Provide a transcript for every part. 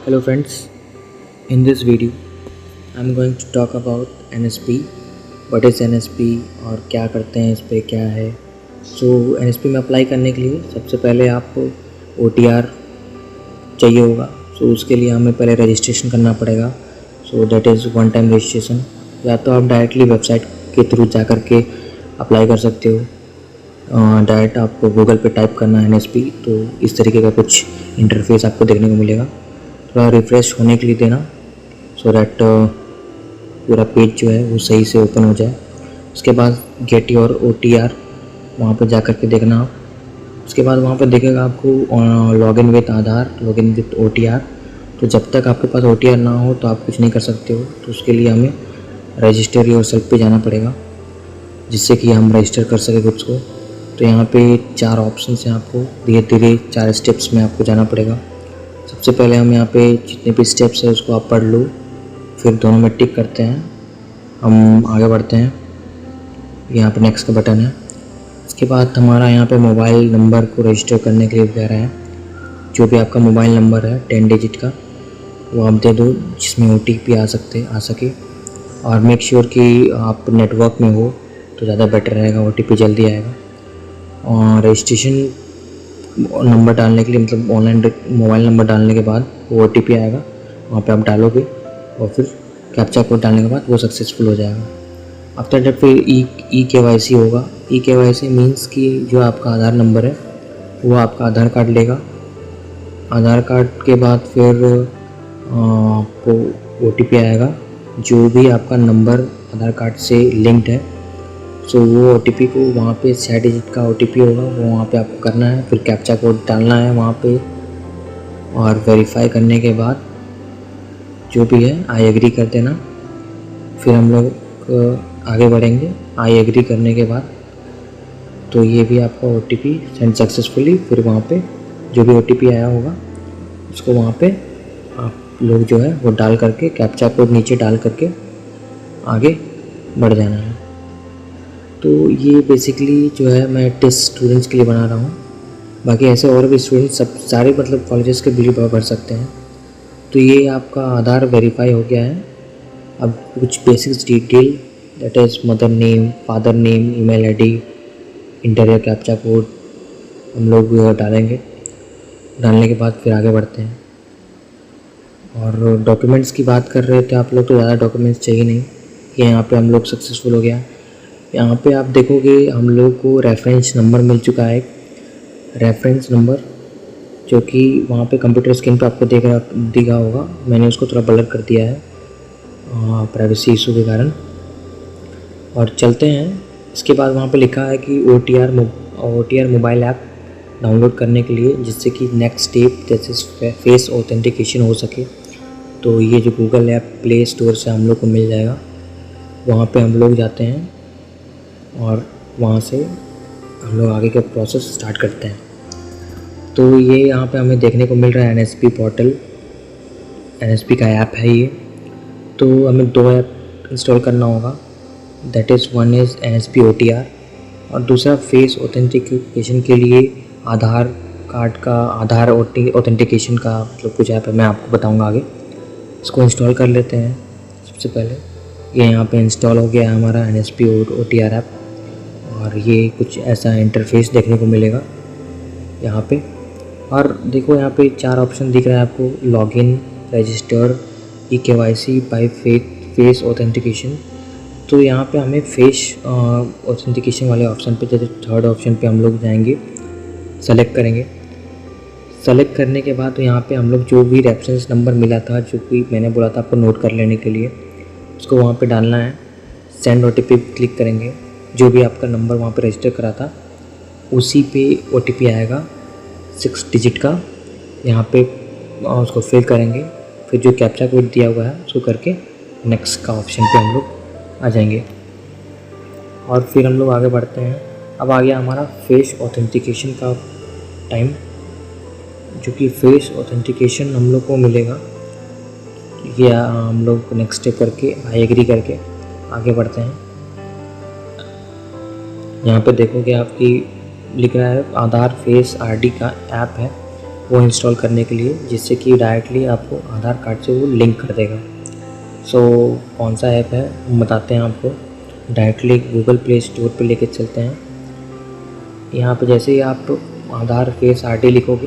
Hello friends, in this video I am going to talk about NSP. What is NSP और क्या करते हैं, इस पे क्या है। NSP में अप्लाई करने के लिए सबसे पहले आपको OTR चाहिए होगा। उसके लिए हमें पहले रजिस्ट्रेशन करना पड़ेगा। That is one time registration. या तो आप डायरेक्टली वेबसाइट के थ्रू जा कर के अप्लाई कर सकते हो। डायरेक्ट आपको गूगल पे टाइप करना है NSP, तो इस तरीके का कुछ इंटरफेस आपको देखने को मिलेगा। थोड़ा रिफ़्रेश होने के लिए देना सो दैट पूरा पेज जो है वो सही से ओपन हो जाए। उसके बाद गेट योर OTR वहाँ पर जा कर के देखना आप। उसके बाद वहाँ पर देखेगा आपको login with Aadhaar, login with OTR। तो जब तक आपके पास OTR ना हो तो आप कुछ नहीं कर सकते हो। तो उसके लिए हमें रजिस्टर योर सेल्फ पे जाना पड़ेगा, जिससे कि हम रजिस्टर कर सकें ग्रुप्स को। तो यहाँ पे 4 ऑप्शन हैं, आपको धीरे धीरे 4 स्टेप्स में आपको जाना पड़ेगा। सबसे पहले हम यहाँ पे जितने भी स्टेप्स है उसको आप पढ़ लो, फिर दोनों में टिक करते हैं, हम आगे बढ़ते हैं। यहाँ पे नेक्स्ट का बटन है। इसके बाद हमारा यहाँ पे मोबाइल नंबर को रजिस्टर करने के लिए कह रहा है। जो भी आपका मोबाइल नंबर है 10 डिजिट का वो आप दे दो, जिसमें OTP आ सके। और मेक श्योर कि आप नेटवर्क में हो तो ज़्यादा बेटर रहेगा, OTP जल्दी आएगा। और रजिस्ट्रेशन नंबर डालने के लिए, मतलब ऑनलाइन मोबाइल नंबर डालने के बाद वो OTP आएगा, वहाँ पे आप डालोगे और फिर कैप्चा कोड डालने के बाद वो सक्सेसफुल हो जाएगा। आफ्टर दैट फिर KYC होगा। KYC मीन्स कि जो आपका आधार नंबर है वो आपका आधार कार्ड लेगा। आधार कार्ड के बाद फिर आपको OTP आएगा, जो भी आपका नंबर आधार कार्ड से लिंक्ड है। वो OTP को वहाँ पे 6 डिजिट का OTP होगा, वो वहाँ पे आपको करना है। फिर कैप्चा कोड डालना है वहाँ पे, और वेरीफाई करने के बाद जो भी है आई एग्री कर देना। फिर हम लोग आगे बढ़ेंगे। आई एग्री करने के बाद तो ये भी आपका OTP सेंड सक्सेसफुली। फिर वहाँ पे जो भी OTP आया होगा उसको वहाँ पे आप लोग जो है वो डाल करके, कैप्चा कोड नीचे डाल करके आगे बढ़ जाना है। तो ये बेसिकली जो है मैं टेस्ट स्टूडेंट्स के लिए बना रहा हूँ। बाकी ऐसे और भी स्टूडेंट्स सब सारे मतलब कॉलेजेस के बिल भर सकते हैं। तो ये आपका आधार वेरीफाई हो गया है। अब कुछ basics detail, that is mother name, father name, email ID, inter captcha code हम लोग डालेंगे। डालने के बाद फिर आगे बढ़ते हैं। और डॉक्यूमेंट्स की बात कर रहे थे आप लोग, तो ज़्यादा डॉक्यूमेंट्स चाहिए नहीं। ये यहाँ पे हम लोग सक्सेसफुल हो गया। यहाँ पे आप देखोगे हम लोग को रेफरेंस नंबर मिल चुका है, रेफरेंस नंबर, जो कि वहाँ पे कंप्यूटर स्क्रीन पे आपको दिखा होगा। मैंने उसको थोड़ा ब्लर कर दिया है प्राइवेसी इशू के कारण। और चलते हैं। इसके बाद वहाँ पे लिखा है कि OTR मोबाइल ऐप डाउनलोड करने के लिए, जिससे कि नेक्स्ट स्टेप जैसे फेस ऑथेंटिकेशन हो सके। तो ये जो गूगल ऐप प्ले स्टोर से हम लोग को मिल जाएगा। वहाँ पे हम लोग जाते हैं और वहाँ से हम लोग आगे का प्रोसेस स्टार्ट करते हैं। तो ये यहाँ पे हमें देखने को मिल रहा है NSP पोर्टल, NSP का ऐप है ये। तो हमें 2 ऐप इंस्टॉल करना होगा, that is one is NSP OTR और दूसरा फेस ऑथेंटिकेशन के लिए आधार कार्ड का आधार ऑथेंटिकेशन का मतलब कुछ ऐप है, मैं आपको बताऊँगा आगे। इसको इंस्टॉल कर लेते हैं। सबसे पहले ये यहाँ पे इंस्टॉल हो गया है हमारा NSP OTR ऐप, और ये कुछ ऐसा इंटरफेस देखने को मिलेगा यहाँ पे। और देखो यहाँ पे 4 ऑप्शन दिख रहा है आपको, login, register, KYC by face authentication. तो यहाँ पे हमें फेस ऑथेंटिकेशन वाले ऑप्शन पे, जैसे 3rd ऑप्शन पे हम लोग जाएंगे, सेलेक्ट करेंगे। सेलेक्ट करने के बाद तो यहाँ पे हम लोग जो भी रेफरेंस नंबर मिला था, जो कि मैंने बोला था आपको नोट कर लेने के लिए, उसको वहाँ पे डालना है। सेंड OTP क्लिक करेंगे। जो भी आपका नंबर वहाँ पे रजिस्टर करा था उसी पे OTP आएगा 6 डिजिट का। यहाँ पे उसको फिल करेंगे। फिर जो कैप्चा कोड दिया हुआ है उसको करके नेक्स्ट का ऑप्शन पे हम लोग आ जाएंगे, और फिर हम लोग आगे बढ़ते हैं। अब आ गया हमारा फेस ऑथेंटिकेशन का टाइम, जो कि फेस ऑथेंटिकेशन हम लोग को मिलेगा। ये हम लोग नेक्स्ट स्टेप करके आई एग्री करके आगे बढ़ते हैं। यहाँ पे देखोगे आपकी लिख रहा है आधार फेस ID का ऐप है, वो इंस्टॉल करने के लिए, जिससे कि डायरेक्टली आपको आधार कार्ड से वो लिंक कर देगा। सो कौन सा ऐप है हम बताते हैं आपको। डायरेक्टली गूगल प्ले स्टोर पे लेके चलते हैं। यहाँ पे जैसे ही आप आधार फेस आरडी लिखोगे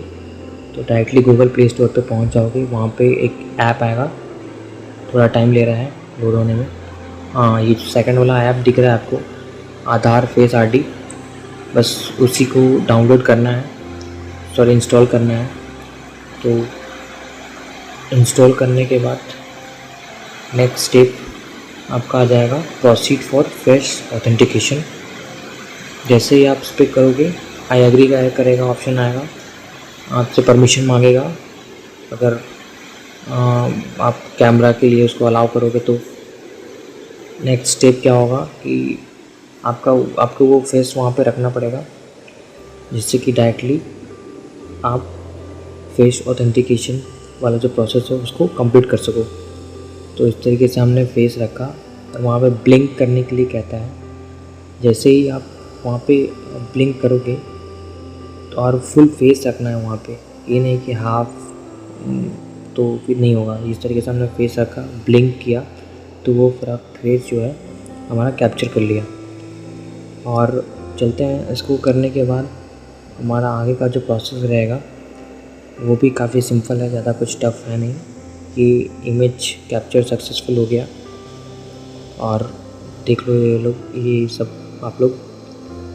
तो डायरेक्टली गूगल प्ले स्टोर पे पहुँच जाओगे। वहाँ पे एक ऐप आएगा, थोड़ा टाइम ले रहा है लोड होने में। हाँ, ये सेकंड वाला ऐप दिख रहा है आपको, आधार फेस आरडी, बस उसी को डाउनलोड करना है, सॉरी इंस्टॉल करना है। तो इंस्टॉल करने के बाद नेक्स्ट स्टेप आपका आ जाएगा प्रोसीड फॉर फेस ऑथेंटिकेशन। जैसे ही आप इस पर करोगे आई एग्री का करेगा ऑप्शन आएगा, आपसे परमिशन मांगेगा। अगर आप कैमरा के लिए उसको अलाउ करोगे तो नेक्स्ट स्टेप क्या होगा कि आपको वो फेस वहाँ पे रखना पड़ेगा, जिससे कि डायरेक्टली आप फेस ऑथेंटिकेशन वाला जो प्रोसेस है उसको कंप्लीट कर सको। तो इस तरीके से हमने फेस रखा और वहाँ पे ब्लिंक करने के लिए कहता है। जैसे ही आप वहाँ पे ब्लिंक करोगे तो और फुल फेस रखना है वहाँ पे, ये नहीं कि हाफ, तो फिर नहीं होगा। इस तरीके से हमने फेस रखा, ब्लिंक किया तो वो पूरा फेस जो है हमारा कैप्चर कर लिया। और चलते हैं, इसको करने के बाद हमारा आगे का जो प्रोसेस रहेगा वो भी काफ़ी सिंपल है, ज़्यादा कुछ टफ है नहीं। कि इमेज कैप्चर सक्सेसफुल हो गया और देख लो ये लोग, ये सब आप लोग।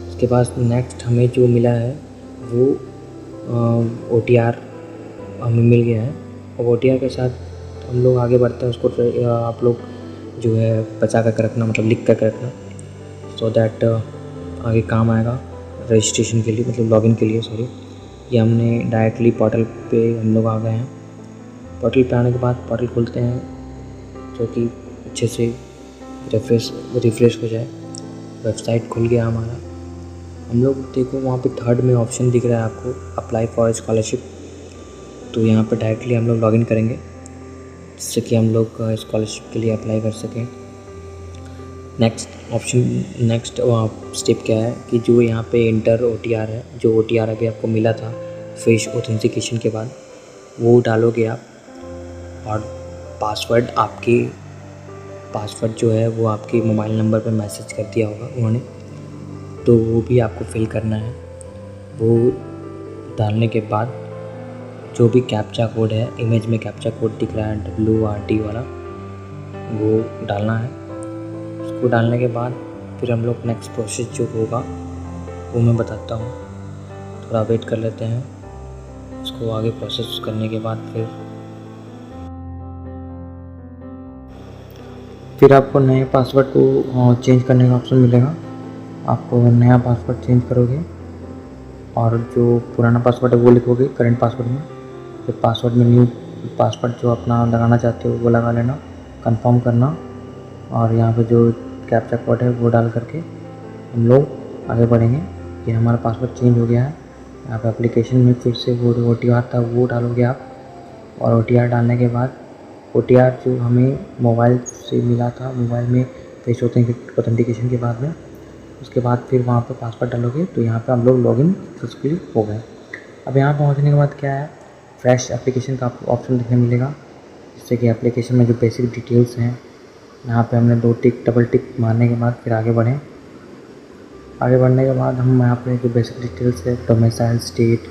इसके बाद नेक्स्ट हमें जो मिला है वो OTR हमें मिल गया है। और OTR के साथ हम लोग आगे बढ़ते हैं। उसको आप लोग जो है बचा कर रखना, मतलब लिख कर रखना, सो दैट आगे काम आएगा रजिस्ट्रेशन के लिए, मतलब लॉगिन के लिए, सॉरी। ये हमने डायरेक्टली पोर्टल पे हम लोग आ गए हैं। पोर्टल पे आने के बाद पोर्टल खोलते हैं जो कि अच्छे से रिफ़्रेश हो जाए। वेबसाइट खुल गया हमारा। हम लोग देखो वहाँ पे थर्ड में ऑप्शन दिख रहा है आपको, अप्लाई फॉर स्कॉलरशिप। तो यहाँ पे डायरेक्टली हम लोग लॉगिन करेंगे, जिससे कि हम लोग स्कॉलरशिप के लिए अप्लाई कर सकें। नेक्स्ट स्टेप क्या है कि जो यहाँ पे इंटर OTR है, जो OTR अभी आपको मिला था फेस ऑथेंटिकेशन के बाद, वो डालोगे आप। और पासवर्ड जो है वो आपके मोबाइल नंबर पे मैसेज कर दिया होगा उन्होंने, तो वो भी आपको फिल करना है। वो डालने के बाद जो भी कैप्चा कोड है, इमेज में कैप्चा कोड दिख रहा है WRD वाला, वो डालना है। उसको डालने के बाद फिर हम लोग नेक्स्ट प्रोसेस जो होगा वो मैं बताता हूँ, थोड़ा वेट कर लेते हैं। उसको आगे प्रोसेस करने के बाद फिर आपको नए पासवर्ड को चेंज करने का ऑप्शन मिलेगा। आपको नया पासवर्ड चेंज करोगे और जो पुराना पासवर्ड है वो लिखोगे करंट पासवर्ड में। फिर पासवर्ड में न्यू पासवर्ड जो अपना लगाना चाहते हो वो लगा लेना, कंफर्म करना। और यहाँ पे जो कैप्चा कोड है वो डाल करके हम लोग आगे बढ़ेंगे। ये हमारा पासवर्ड चेंज हो गया है। यहाँ पे एप्लीकेशन में फिर से वो OTR था वो डालोगे आप। और OTR डालने के बाद OTR जो हमें मोबाइल से मिला था, मोबाइल में फेस ऑथेंटिकेशन के बाद में, उसके बाद फिर वहाँ पर पासवर्ड डालोगे तो यहाँ पे हम लोग लॉगिन सक्सेसफुल हो गए। अब यहाँ पहुँचने के बाद क्या है, फ्रेश एप्लीकेशन का आपको ऑप्शन देखने मिलेगा, जिससे कि एप्लीकेशन में जो बेसिक डिटेल्स हैं यहाँ पे हमने डबल टिक मारने के बाद फिर आगे बढ़ें। आगे बढ़ने के बाद हम यहाँ पे जो बेसिक डिटेल्स है, डोमिसाइल स्टेट,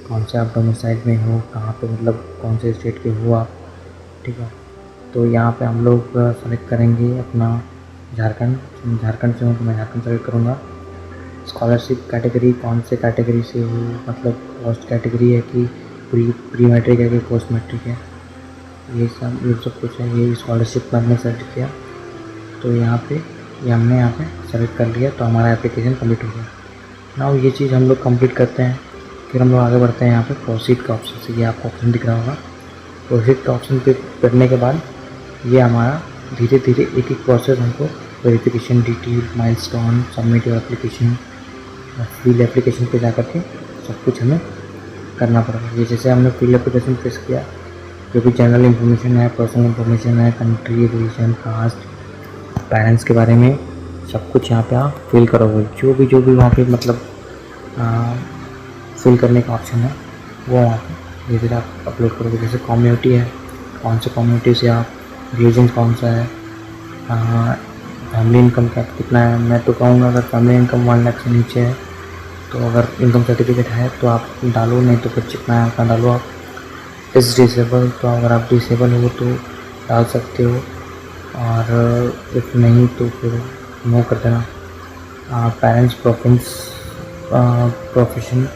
कौन से आप डोमिसाइल में हो, कहाँ पे मतलब कौन से स्टेट के हो आप, ठीक है। तो यहाँ पे हम लोग सेलेक्ट करेंगे अपना झारखंड से हूँ तो मैं झारखंड सेलेक्ट करूँगा। स्कॉलरशिप कैटेगरी कौन से कैटेगरी से हो, मतलब पोस्ट कैटेगरी है कि प्री मैट्रिक है कि पोस्ट मैट्रिक है, ये सब कुछ है। ये स्कॉलरशिप में हमने सेलेक्ट किया तो हमने यहाँ पे सेलेक्ट कर लिया, तो हमारा एप्लीकेशन कंप्लीट हो गया। नाउ ये चीज़ हम लोग कंप्लीट करते हैं, फिर हम लोग आगे बढ़ते हैं। यहाँ पे प्रोसीड का ऑप्शन से, ये आपको ऑप्शन दिख रहा होगा। प्रोसीड का ऑप्शन पे करने के बाद ये हमारा धीरे धीरे एक एक प्रोसेस हमको verification detail, milestone, submit your application, fill application पे जा करके सब कुछ हमें करना पड़ेगा। ये जैसे हमने फिल एप्लीकेशन प्रेस किया, जो भी जनरल इन्फॉर्मेशन है, पर्सनल इन्फॉर्मेशन है, कंट्री, रिलीजन, कास्ट, पेरेंट्स के बारे में सब कुछ यहाँ पे आप फिल करोगे। जो भी वहाँ पे मतलब फिल करने का ऑप्शन है वो वहाँ पे धीरे धीरे आप अपलोड करोगे। जैसे कम्युनिटी है, कौन से कम्युनिटी से आप, रिलीजन कौन सा है, फैमिली इनकम कितना है। मैं तो कहूँगा अगर फैमिली इनकम 1 लाख से नीचे है तो अगर इनकम सर्टिफिकेट है तो आप डालो, नहीं तो फिर जितना है उतना डालो। आप इस डिसेबल, तो अगर आप डिसेबल हो तो डाल सकते हो, और इफ़ नहीं तो फिर नो कर देना। पेरेंट्स प्रोफेशन, तो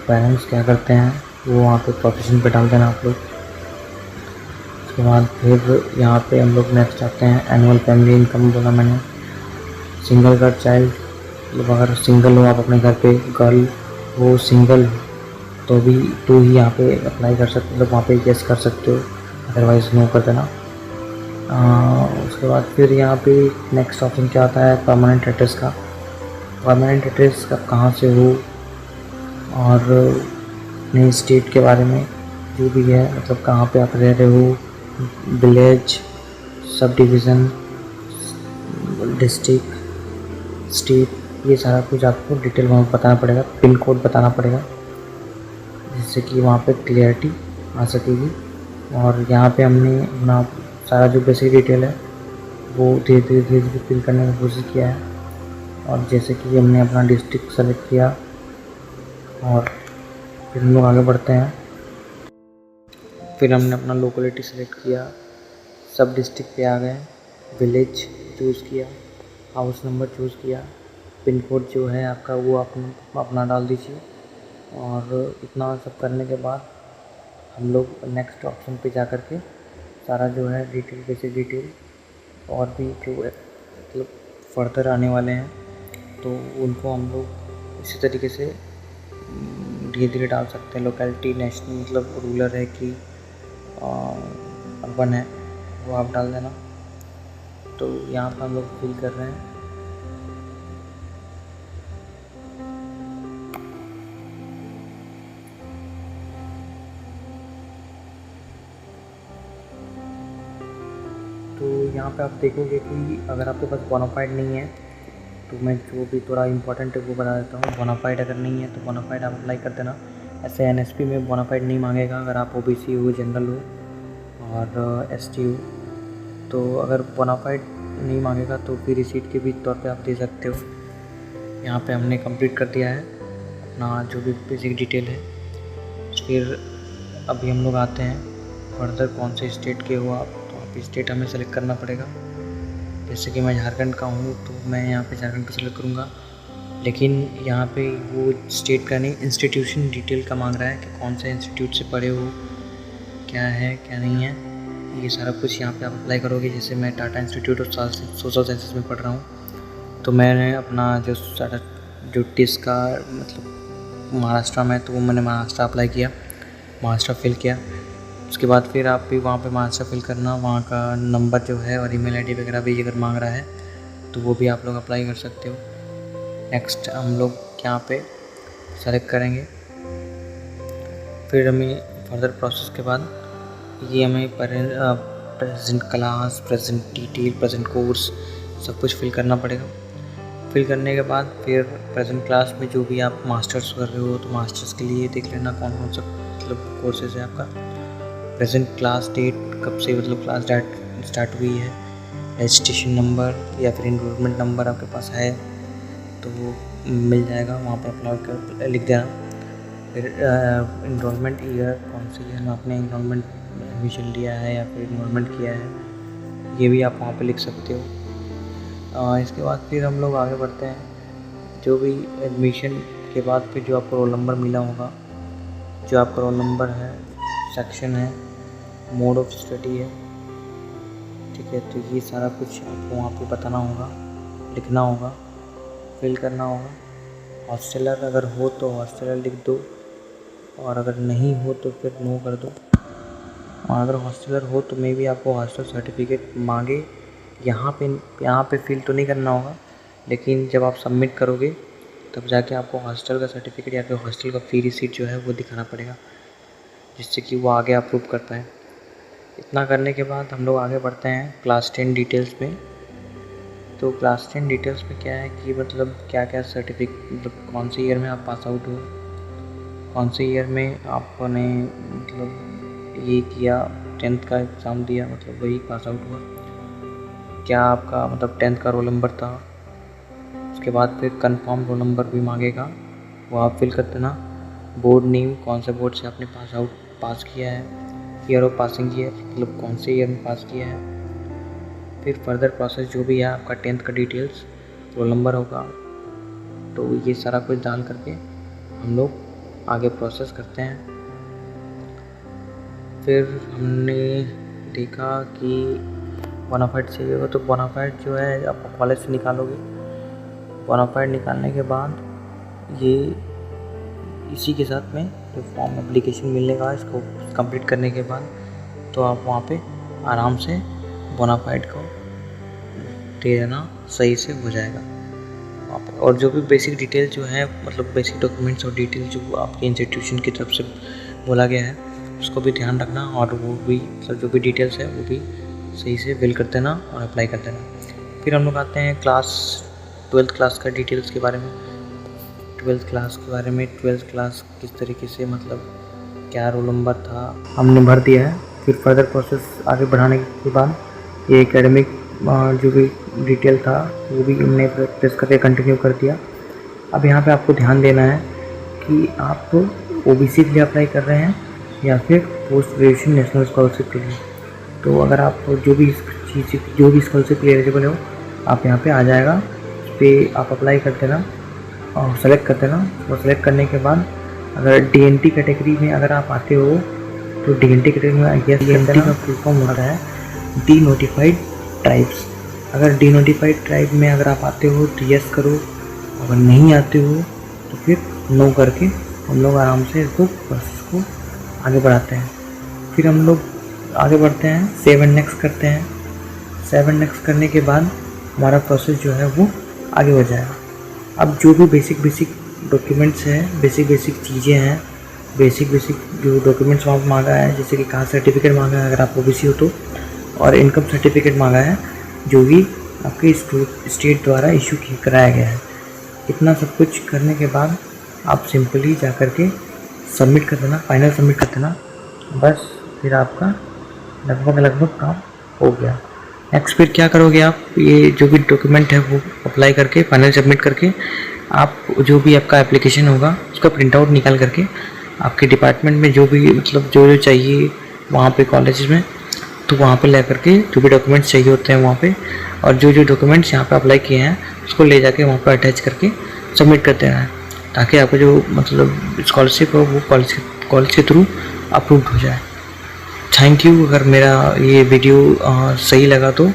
पेरेंट्स क्या करते हैं वो वहाँ पे प्रोफेशन पे डाल देना आप लोग। उसके बाद फिर यहाँ पे हम लोग नेक्स्ट आते हैं एनुअल फैमिली इनकम। बोला मैंने सिंगल का चाइल्ड, मतलब अगर सिंगल हो आप अपने घर पे, गर्ल हो सिंगल तो ही यहाँ पे अप्लाई कर सकते हो, मतलब वहाँ पे यस कर सकते हो, अदरवाइज़ नो कर देना। उसके बाद फिर यहाँ पे नेक्स्ट ऑप्शन क्या आता है, परमानेंट एड्रेस का। परमानेंट एड्रेस का कहाँ से हो और अपने स्टेट के बारे में जो भी है, मतलब कहाँ पे आप रह रहे हो, village, sub division, district, state, ये सारा कुछ आपको डिटेल वहाँ बताना पड़ेगा। पिन कोड बताना पड़ेगा जिससे कि वहाँ पे क्लियरिटी आ सकेगी। और यहाँ पे हमने अपना सारा जो बेसिक डिटेल है वो धीरे धीरे फिल करने की कोशिश किया है। और जैसे कि हमने अपना डिस्ट्रिक्ट सेलेक्ट किया और फिर हम लोग आगे बढ़ते हैं। फिर हमने अपना लोकेलिटी सेलेक्ट किया, सब डिस्ट्रिक्ट पे आ गए, विलेज चूज़ किया, हाउस नंबर चूज़ किया, पिन कोड जो है आपका वो अपना डाल दीजिए। और इतना सब करने के बाद हम लोग नेक्स्ट ऑप्शन पे जा कर के सारा जो है डिटेल, बेसिक डिटेल और भी जो मतलब फर्दर आने वाले हैं तो उनको हम लोग इसी तरीके से धीरे धीरे डाल सकते हैं। लोकेलिटी नेशनल, मतलब रूरल है कि अर्बन है, वो आप डाल देना। तो यहाँ पर हम लोग फिल कर रहे हैं। तो यहाँ पे आप देखोगे कि अगर आपके पास बोनाफाइड नहीं है तो मैं जो भी थोड़ा इम्पोर्टेंट है वो बता देता हूँ। बोनाफाइड अगर नहीं है तो बोनाफाइड आप अप्लाई कर देना। ऐसे एनएसपी में बोनाफाइड नहीं मांगेगा अगर आप ओबीसी हो, जनरल हो और एसटी हो। तो अगर बोनाफाइड नहीं मांगेगा तो फिर रिसीट के भी तौर पे आप दे सकते हो। यहाँ पे हमने कंप्लीट कर दिया है अपना जो भी बेसिक डिटेल है। फिर अभी हम लोग आते हैं फर्दर कौन से स्टेट के हो आप, तो आप स्टेट हमें सेलेक्ट करना पड़ेगा। जैसे कि मैं झारखंड का हूँ तो मैं यहाँ पे झारखंड का सेलेक्ट करूँगा, लेकिन यहाँ पे वो स्टेट का नहीं, इंस्टीट्यूशन डिटेल का मांग रहा है कि कौन से इंस्टीट्यूट से पढ़े हो, क्या है क्या नहीं है, ये सारा कुछ यहाँ पे आप अप्लाई करोगे। जैसे मैं Tata institute of social sciences में पढ़ रहा हूँ तो मैंने अपना जो टिस का मतलब महाराष्ट्र में, तो वो मैंने महाराष्ट्र अप्लाई किया, महाराष्ट्र फिल किया। उसके बाद फिर आप भी वहाँ पे महाराष्ट्र फिल करना, वहाँ का नंबर जो है और ईमेल आईडी वगैरह भी अगर मांग रहा है तो वो भी आप लोग अप्लाई कर सकते हो। नेक्स्ट हम लोग यहाँ पे सेलेक्ट करेंगे। फिर हमें फर्दर प्रोसेस के बाद ये हमें present class, present detail, present course सब कुछ फिल करना पड़ेगा। फिल करने के बाद फिर प्रेजेंट क्लास में जो भी आप मास्टर्स कर रहे हो तो मास्टर्स के लिए देख लेना कौन कौन सा मतलब कोर्सेज है आपका। प्रेजेंट क्लास डेट कब से मतलब क्लास डेट स्टार्ट हुई है, रजिस्ट्रेशन नंबर या फिर इनरोलमेंट नंबर आपके पास है तो वो मिल जाएगा, वहाँ पर अप्लाई कर लिख देना। फिर इनरोलमेंट ईयर, कौन से ईयर में आपने इनरोलमेंट एडमिशन लिया है या फिर इनरोलमेंट किया है, ये भी आप वहाँ पे लिख सकते हो। इसके बाद फिर हम लोग आगे बढ़ते हैं। जो भी एडमिशन के बाद फिर जो आपको रोल नंबर मिला होगा, जो आपका रोल नंबर है, सेक्शन है, मोड ऑफ स्टडी है, ठीक है, तो ये सारा कुछ आपको वहाँ पे बताना होगा, लिखना होगा, फिल करना होगा। हॉस्टलर अगर हो तो हॉस्टलर लिख दो, और अगर नहीं हो तो फिर नो कर दो। और अगर हॉस्टलर हो तो मे भी आपको हॉस्टल सर्टिफिकेट मांगे। यहाँ पे फिल तो नहीं करना होगा, लेकिन जब आप सबमिट करोगे तब जाके आपको हॉस्टल का सर्टिफिकेट या फिर हॉस्टल का फी रिसीट जो है वो दिखाना पड़ेगा, जिससे कि वो आगे अप्रूव कर पाए। इतना करने के बाद हम लोग आगे बढ़ते हैं क्लास 10 डिटेल्स में। तो क्लास 10 डिटेल्स में क्या है कि मतलब क्या क्या सर्टिफिकेट, मतलब कौन से ईयर में आप पास आउट हो कौन से ईयर में आपने मतलब ये किया, 10th का एग्ज़ाम दिया, मतलब वही पास आउट हुआ, क्या आपका मतलब 10th का रोल नंबर था। उसके बाद फिर कंफर्म रोल नंबर भी मांगेगा, वो आप फिल कर देना। बोर्ड नेम, कौन से बोर्ड से आपने पास किया है, ईयर ऑफ पासिंग ईयर, मतलब कौन से ईयर में पास किया है। फिर फर्दर प्रोसेस जो भी है आपका 10th का डिटेल्स, रोल नंबर होगा, तो ये सारा कुछ डाल करके हम लोग आगे प्रोसेस करते हैं। फिर हमने देखा कि बोनाफाइड चाहिए होगा, तो बोनाफाइड जो है आप कॉलेज से निकालोगे। बोनाफाइड निकालने के बाद ये इसी के साथ में जो फॉर्म एप्लीकेशन मिलने का, इसको कंप्लीट करने के बाद तो आप वहाँ पे आराम से बोनाफाइड को दे देना, सही से हो जाएगा वहाँ पे। और जो भी बेसिक डिटेल जो है, मतलब बेसिक डॉक्यूमेंट्स और डिटेल जो आपके इंस्टीट्यूशन की तरफ से बोला गया है, उसको भी ध्यान रखना, और वो भी मतलब जो भी डिटेल्स है वो भी सही से फिल कर देना और अप्लाई कर देना। फिर हम लोग आते हैं 12th क्लास का डिटेल्स के बारे में। 12th क्लास के बारे में, 12th क्लास किस तरीके से, मतलब क्या रोल नंबर था, हमने भर दिया है। फिर फर्दर प्रोसेस आगे बढ़ाने के बाद ये एकेडमिक जो भी डिटेल था वो भी हमने प्रेस करके कंटिन्यू कर दिया। अब यहाँ पे आपको ध्यान देना है कि आप ओबीसी के लिए अप्लाई कर रहे हैं या फिर पोस्ट ग्रेजुएशन नेशनल स्कॉलरशिप के लिए। तो अगर आप जो भी स्कॉलरशिप के लिए एलिजिबल हो, आप यहाँ पे आ जाएगा, उस पर आप अप्लाई कर देना और सेलेक्ट कर देना। और सेलेक्ट करने के बाद अगर डीएनटी कैटेगरी में अगर आप आते हो तो डीएनटी कैटेगरी में डीएनटी का फुल फॉर्म होता है डी नोटिफाइड ट्राइब्स। अगर डी नोटिफाइड ट्राइब में अगर आप आते हो तो यस करो, अगर नहीं आते हो तो फिर नो करके हम लोग आराम से इसको प्रोसेस को आगे बढ़ाते हैं। फिर हम लोग आगे बढ़ते हैं, सेव एंड नेक्स्ट करते हैं। सेव एंड नेक्स्ट करने के बाद हमारा प्रोसेस जो है वो आगे हो जाएगा। अब जो भी बेसिक डॉक्यूमेंट्स हैं, बेसिक चीज़ें हैं, बेसिक जो डॉक्यूमेंट्स वहाँ मांगा है, जैसे कि कास्ट सर्टिफिकेट मांगा है अगर आप ओबीसी हो तो, और इनकम सर्टिफिकेट मांगा है जो भी आपके स्टेट द्वारा इशू कराया गया है। इतना सब कुछ करने के बाद आप सिंपली जा कर के सबमिट कर देना, फाइनल सबमिट कर देना, बस फिर आपका लगभग काम हो गया। नेक्स्ट फिर क्या करोगे आप, ये जो भी डॉक्यूमेंट है वो अप्लाई करके फाइनल सबमिट करके आप जो भी आपका एप्लीकेशन होगा उसका प्रिंट आउट निकाल करके आपके डिपार्टमेंट में जो भी मतलब जो चाहिए वहाँ पे कॉलेज में, तो वहाँ पे ले करके जो भी डॉक्यूमेंट्स चाहिए होते हैं वहाँ पे, और जो डॉक्यूमेंट्स यहाँ पे अप्लाई किए हैं उसको ले जाके वहाँ पर अटैच करके सबमिट कर देना है, ताकि आपका जो मतलब स्कॉलरशिप हो वो कॉलेज के थ्रू अप्रूव हो जाए। Thank you. अगर मेरा ये वीडियो सही लगा तो